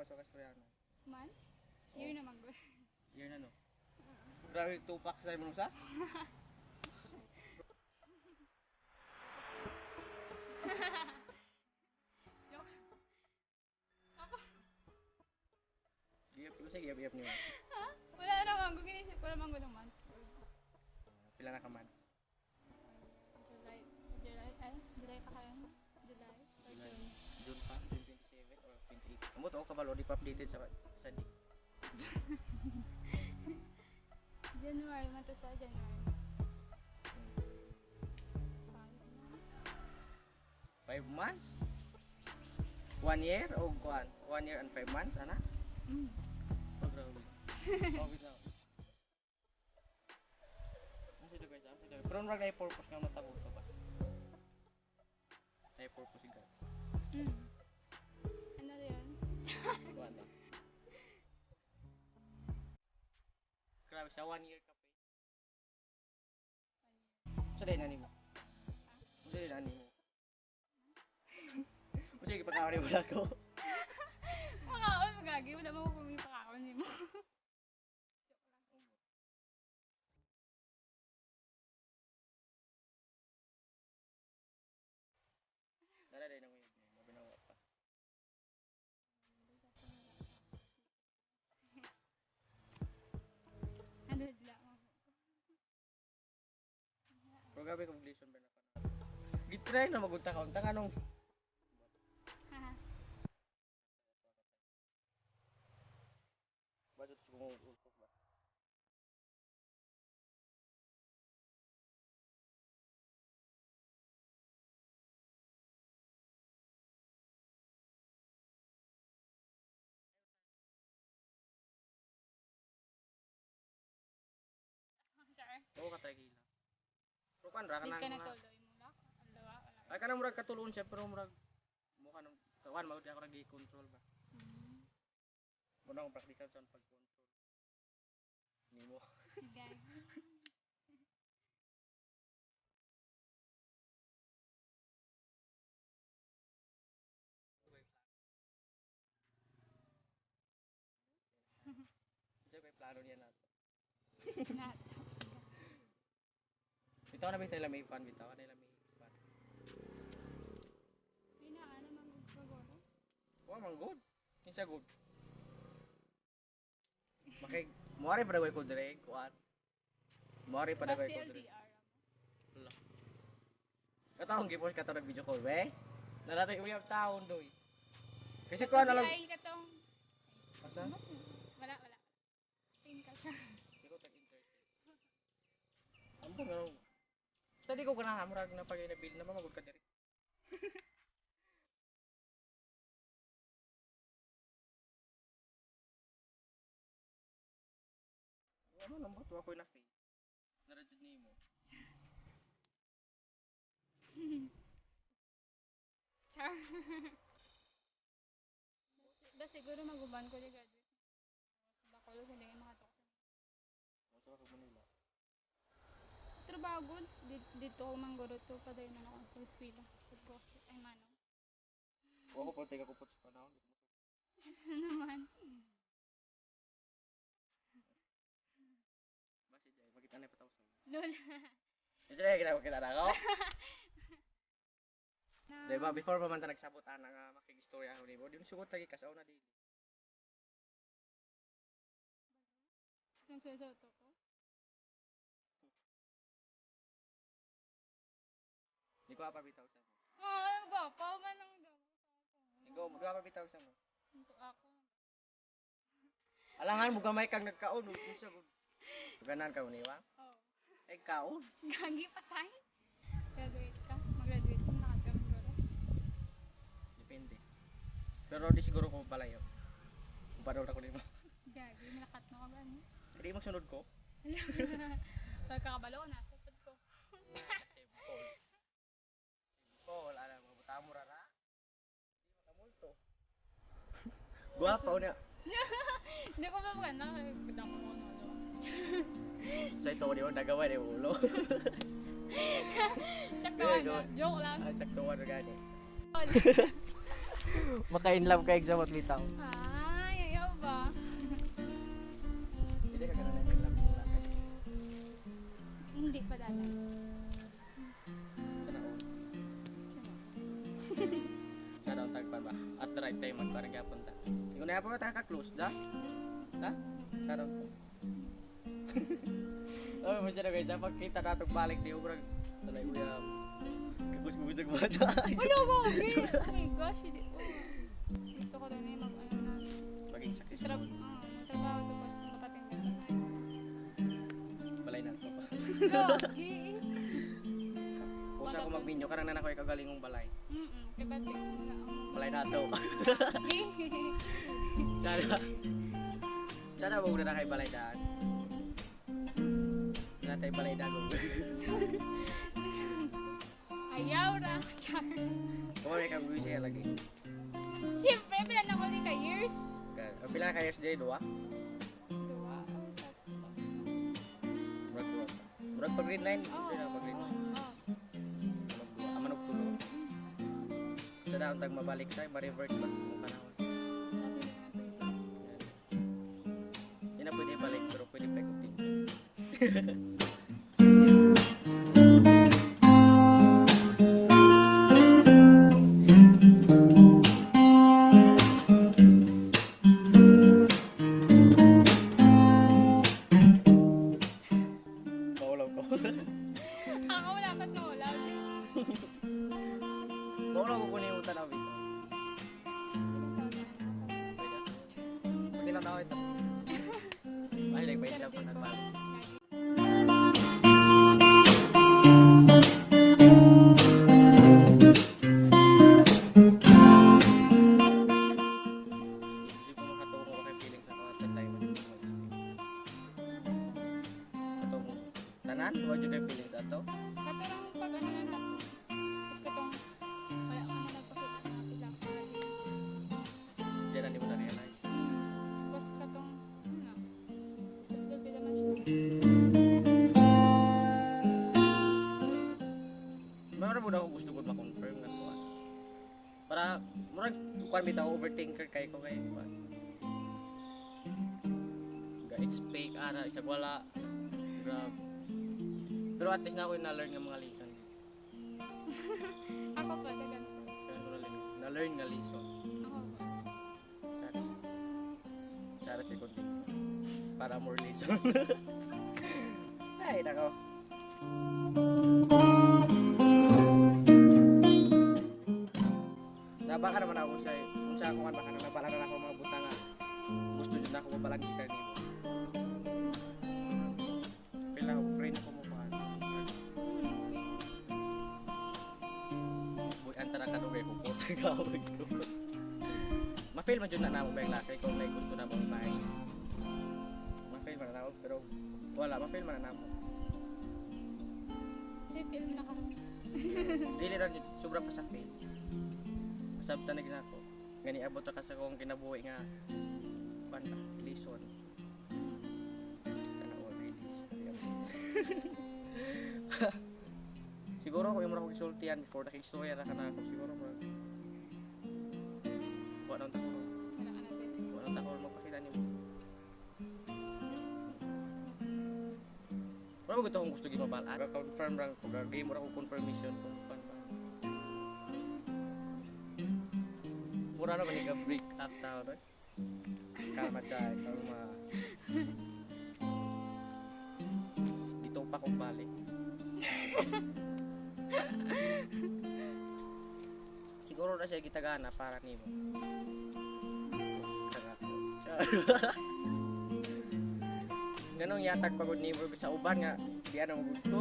ka sa kastoryanan? Man? Year naman ko. Year na no. Grabe tupak sa imong sa? Joke. Ako. Giyap ko sige, giyap niyo. Ha? Wala naman ko. Ginisip ko naman ko ng months. Pila na ka man? July. July pa kaya? July? Or June? June pa? 2027 or 28? Amo to kabalo di pa updated sa di. January man to sa January. 5 months? 1 year o kuan? 1 year and 5 months ana? Mm. Oh, grabe. Oh, wait lang. Ang sila guys, ang sila. Pero murag na purpose nga matabo to ba? Ay purpose nga. Mm. Ano yun? Kuan ba? Grabe sa 1 year ka pa. Sa day na nimo. Sa day na nimo. Sige, pagkakari mo lang ko. Pakaon, magagi. Wala mo kung may pakaon mo. Dala day na mo yun. Mabinawa pa. Ano lang ako. Pero gabi completion ba na pa na? Gitry na magunta ka. Unta ka nung. Haha. Budget kung ultok ba? Char. Oo ka tayo gila. Pero kan ra ka Di na ka mga. natuloy mo lang. Alawa, wala. Ay ka na murag katulon siya pero murag. Mukha nung. Kawan magod ako nag-control ba? Mm. Muna akong praktisan sa pag-control. Nimo. Gagi. Diyan may plano niya nato. Nato. Bitaw na bitaw may fan bitaw na may fan. Pinaan naman magpagoro. Wa man good. Kinsa good. Makay muari pa dagway ko dire kuan. Muari pa dagway Basta ko dire. LDR. Wala. Kataong gipos ka to nag video call we. Nalatay uyab taon doy. Kasi kuan na lang. Ay, katong. Asa? Wala. Tingin ka siya. Di ko tag-interest. Ampo nga. Basta di ko ganahan murag na pag na-build na mamagod ka dire. Ano nambot wa koy na fee. Narajud nimo. Char. Ba siguro maguban ko di graduate. Sa Bacolod hindi nga makatok sa. Mo sa Manila. Trabaho gud dito ko mangguro to paday man ako sa eskwela. Pagkos ay manong. Wa ko pa teka ko sa panahon. Ano naman? Basi jay makita na pataw sa. Lol. Ito na kita na ako. Na. Diba before pa man ta nagsabot ana nga makigistorya ako nimo. Di sugot lagi kasaw na dili. Yung sesoto ko. Di ko pa bitaw sa mo. Gwapo man ang daw. Ikaw mo pa bitaw sa mo. Ito ako. Alangan mo gamay kang nagkaon unsa gud. Ganan ka uniwa? Oh. Ay kaon. Gagi patay. Graduate ka. Mag-graduate ka. Nakad ka mangguro. Depende. Pero di siguro ko palayo. Kung paano na ko nimo. Gagi. Minakat mo ka ba niya? Hindi mo sunod ko. Pagkakabalo ko nasa pud ko. Simple. Simple alam mo buta mo ra. Di makamulto. Guwapa unya. Hindi ko ba maganda. Ganda ko ano. Sa ito ko di mo nagawa ni ulo. Saktuan na. Joke lang. Ah, sakto ka gani. Maka in love ka exam at bitaw. Ah. mo ka-close da? Ha? Sarap to. Oh, masya na guys, pag kita natong balik ni Ubrag, tanay uyab. Kagus-gus na gumata. Ano ko? Oh my gosh, hindi. Gusto ko din mag ano na. Maging sakit. Trabaho tapos matatinggan na guys. Balay na to pa. Gagi. Kung sa ako magbinyo, karang na nakoy kagaling mong balay. Kaya ba't tingnan na ako? Balay na to. Gagi. Sana mo na kay balay daan. Na tayo balay daan mo. Ayaw na. Char. Kung may kang buwisi lagi. Siyempre, pilan ako ni ka years. Pila na kayo sa day, dua? Dua. Murag dua. Murag pag green line. Oo. Pila pag green line. Oo. Amanog tulo. Sa daon tag mabalik sa ma-reverse ba kung panahon. Hindi na pwede balik pero pwede pa ikutin. Maulaw ko. Ako wala ba't maulaw din? Maulaw ko kunin yung tanaw dito. Pati lang tao ito. Mahilig ba ito pag nagmahal? Hindi ko makatungo kay feelings ako at that time. Katungo. Tanan? Huwag yun yung feelings ato? Katarang pag ano na nato. Tapos katong wala ko na nagpakita na bilang audience. Diyan na hindi mo na-realize. Tapos katong ano na. Tapos gulpi naman siya. Mayroon mo na ako gusto ko ma-confirm nga ko. Para, murag, kuwan bitaw overthinker kay ko kay kuwan. Ga-expect, isag wala. Grabe. Pero at least na ako yung na-learn ng mga lesson. Ako pa, dagan ko. Kaya ko na-learn nga lesson. Ako pa. Charas si konti. Para more lesson. Ay, nako. Nabaka naman ako kung sa ako kan baka naman nabala na ako mga buta nga. Gusto dyan ako mabalagi ka nimo. Pila ako friend ko mo pa. Boy, antara ka nung may pupot. Gawag ko. Ma-fail man dyan na namo ba yung laki kung may gusto na mong bahay. Ma-fail man na namo pero wala, ma-fail man na namo. Hindi, film na ako. Dili ra jud sobra pa sa fail. Sabta na ginako. Gani abot ra ka sa kong kinabuhi nga pan lesson. Sana all release. Siguro ko yung mura kong isultihan before nakikistorya ra ka na ako siguro mura. Wala nang tako. Wala ka na din. Wala nang tako magpakita nimo. Wala mo kung gusto gyud mabalaan. Confirm ra ko game mura ko confirmation kung pan ba. Mura na ba ni ka break up tao doy? Kalma chay, kalma. Dito pa kong balik. Siguro na siya gitagana para nimo. Ganong yatag pagod nimo sa uban nga di ano mo gusto.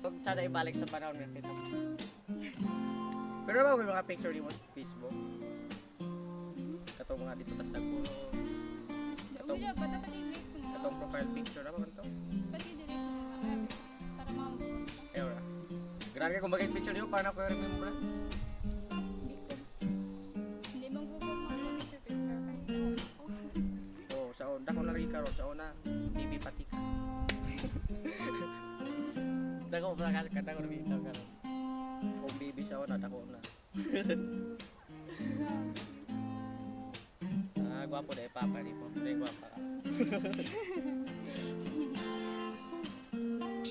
Pag sana ibalik sa panahon nga kita. Pero ba may mga picture nimo sa Facebook? Katong mga dito tas nagpuro. Wala, bata pati delete ko na. Katong profile picture na ba kanto? Pati delete ko na lang. Para makamupunta. Ewa. Grabe kung bagay picture niyo paano ko remember? Hindi ko. Hindi mong Google mag-picture picture. Kahit ako. Oh, sa onda ko na lagi karon sa una bibi pati ka. Dako pa ka kada ko bitaw karon. Kung bibi sa una dako na. Gwapo dahil papa ni po. Dahil gwapa ka.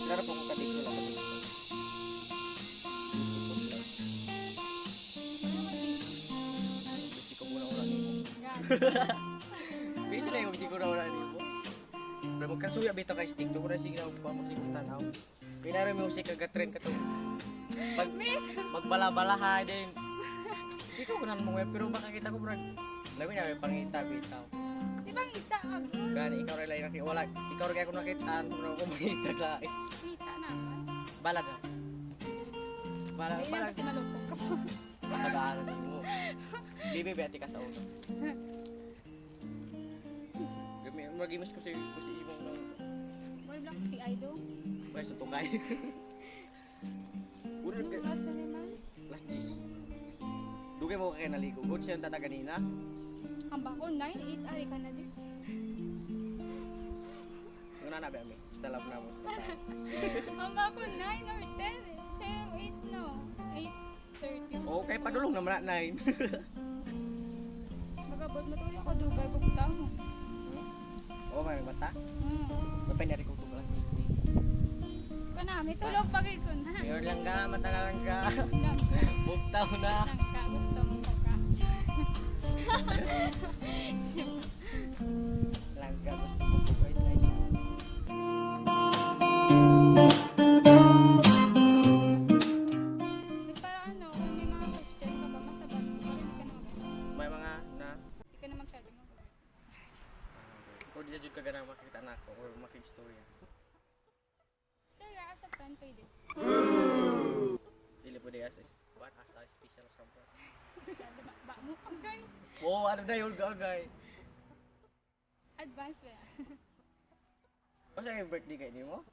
Laro po kong kadiko lang. Pili sila yung siguro wala ni mo. Pero magkansuya bitaw kay stick to ko na sige na pa mo siguro tanaw. Kaya na music kaga-trend ka to. Pag magbala-balaha din. Hindi ko kunan mo pero makakita ko brad. Labi na may pangita bitaw. Di ba ngita agad? Gani ikaw rin lang wala. Ikaw rin ako nakita pero ako mangita lain. Ngita na ba? Balag. Balag Ayun balag. kasi nalupok ka po. Pagkadaanan din mo. Bibi beti ka sa ulo. Magimus ko si imong nang Wala lang ko si Aido. may sutukay. Udah Yung nasa naman. last gis. Dugay mo kay naligo. Good siya tata kanina. Ang bako, 9, 8, ari ka na din. Una na ba mi? Stella na mo sa tayo. Ang bako, 9 or 10. Siya yung 8 no. 8:30. Okay, padulong naman na 9. Magabot mo tuloy ako dugay bukta mo. Oh, may bata. Kapay na rin ko tugas. Kanami, tulog pagay ko na. Ngayon lang ka, mata na lang ka. Lang ka. Buktaw na. Lang ka, gusto mo pa ka. Lang ka, gusto ko po kayo guys. Di para ano, kung may mga question ka ba, masabat mo, para hindi ka na mag- May mga na Hindi ka na masyado mag- o di na jud ka ganang makita na ako or makistorya. Kaya as a friend, pwede. Dili po di as what as a special someone. Ba mo pang guy. Oh, ano na yun gagay? Advance ba? Kasi yung birthday kayo ni mo?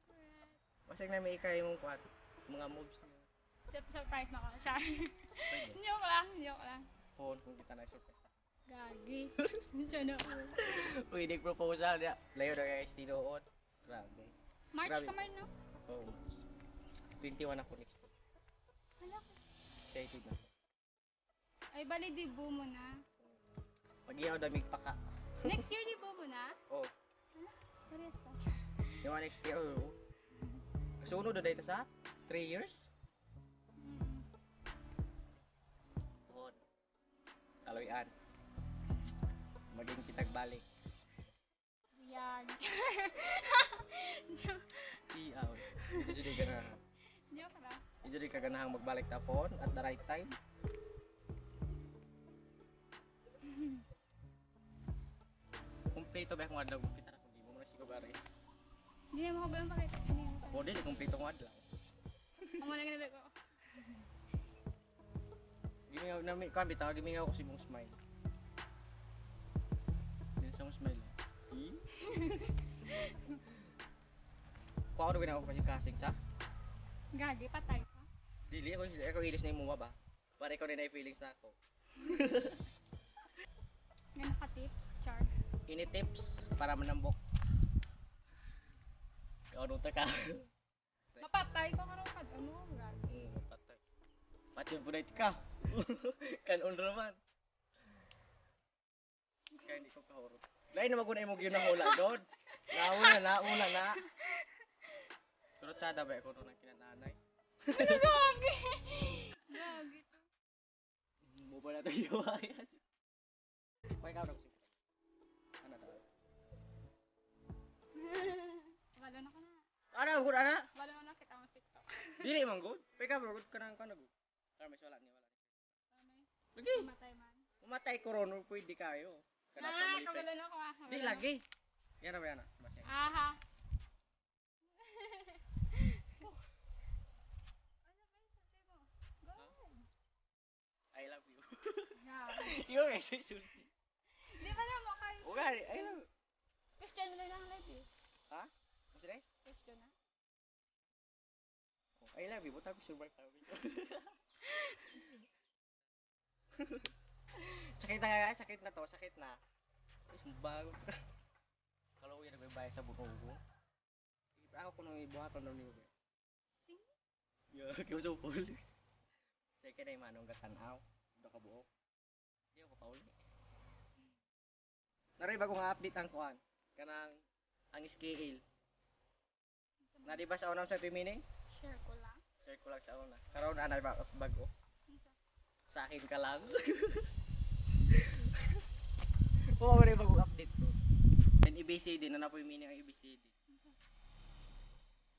Secret. Kasi na may ikay mong kuat, mga moves mo. Surprise mo ako. Char. Pwede. Joke lang, joke lang. Phone kung kita na surprise. Gagi. Diyan na ako. Pwede proposal niya. Layo na guys, tinuot. Grabe. March Grabe. ka man, no? Oh, 21 ako next week. Hala ko. Excited na. Ay, bali, dibu mo na. Pag-iyaw damig pa ka. Next year, dibu mo na? Oh, Hala, parehas pa. yung next year, oh. Kasunod na dito sa 3 years? Tuhod. Kaloyan. Maging kitag balik. Yan. Iyaw. Ito dyan ka na. Joke lang. Ito dyan ka ganahang magbalik tapon at the right time. Kompleto ba kung adlaw kita na kung di mo na siguro gari. Hindi na mo ako ganun pakita. Hindi mo O di kompleto kung adlaw. Ang muna ganun ko. Gimingaw na may kambi tawag gimingaw ko si mong smile. Din sa mong smile. Kuha ko na ako kasi casting sa. Gagi, patay ka. Dili ako ilis na yung muwa ba. Para ikaw na feelings na ako. Ganun ka tips, char. Ini tips para manambok. Ikaw nung ka. Mapatay ka karon kad ano, gagi. Patay. Pati yung punay ka. Kanon raman. Kaya hindi ko kahurot. Lain naman ko na yung ginahula doon. Nauna na. Pero tsada ba ako nung kinananay? Ano gagi? Gagi to. Mo ba na ito iwayan? Kaya ikaw na ko sige. Ano daw? Wala na ka na. Ano, good ana? Wala na kita mo TikTok. Dili man good. Kaya ikaw good ka nang kanag. Pero may wala ni wala. Amay. Lagi. Mamatay man. Umatay corona pwede kayo. Kabalo na ako ah. Di lagi. Yan na ba yan? Basta. Aha. I love you. Yeah. Yung message sulti. Di ba na mo kayo? Okay, I love you. Question na lang live eh. Ha? Mas rin? Question na. I love you. Buta ko survive pa. Sakit na nga, sakit na to, sakit na. Ay, bago. Kalau ko yung nagbabayad sa buko ko. Ako ko nang ibuhaton daw niyo. Sting? Yeah, kiusupol. Say ka na yung manong gatanaw. Udah ka buok. Di ako pauli. Naray bago nga update ang kuan. Kanang ang scale. Na di ba sa unang sa meaning? Share ko lang. Share ko lang sa una. Karon na ba bago? Isa. Sa akin ka lang. Oo, wala yung bagong update ko. And ABCD, na na po yung meaning ng ABCD.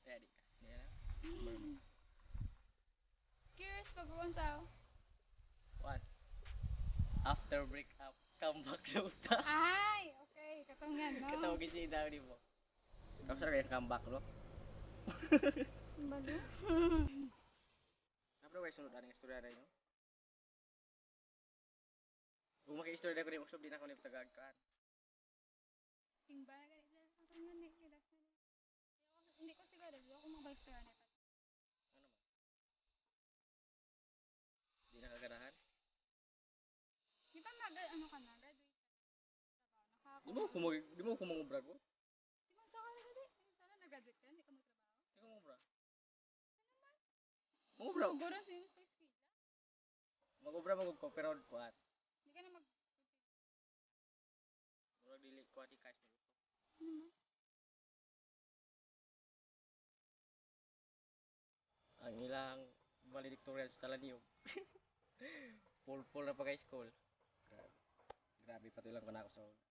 Kaya di ka. Di na. Curious pag unsa. One. After breakup, come back daw ta. Ay, okay, katong yan, no? Katawagin siya daw ni mo. Tapos na kaya come back, no? Balo. Napro kayo sunod anong istorya na yun? Kung maki-istorya ko rin usap, di na ako ni tagagkaan. Tingba na ganit na. Katong yan, relax na. Hindi ko siguro, di ako mabasta na. Ano man? Di na kaganahan? Di ba ano ka na, graduate ka? Di mo kumangubra ko? Di ba, so ka na gadi? Sana nag-graduate ka, hindi ka magtrabaho? Di ko mangubra. Mangubra? Siguro sa yung space visa? Mangubra ko, pero kuhat. Hindi ka na mag... Murag dili kuhat ikas mo. Ano mo? Ang ilang valedictorian sa talaniyog. Full na pa kay school. Grabe pa lang ko na ako sa una.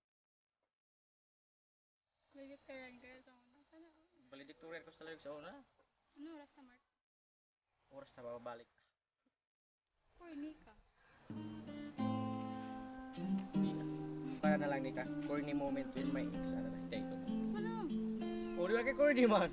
May Victorian girl sa una. Sana, Valedictorian ko sa talaniyog sa una. ano oras sa mark? Oras na babalik. Corny ka. Di na. Para na lang ni ka. Corny moment with my ex. Ano na, take ko. Ano? O, di ba kay corny man?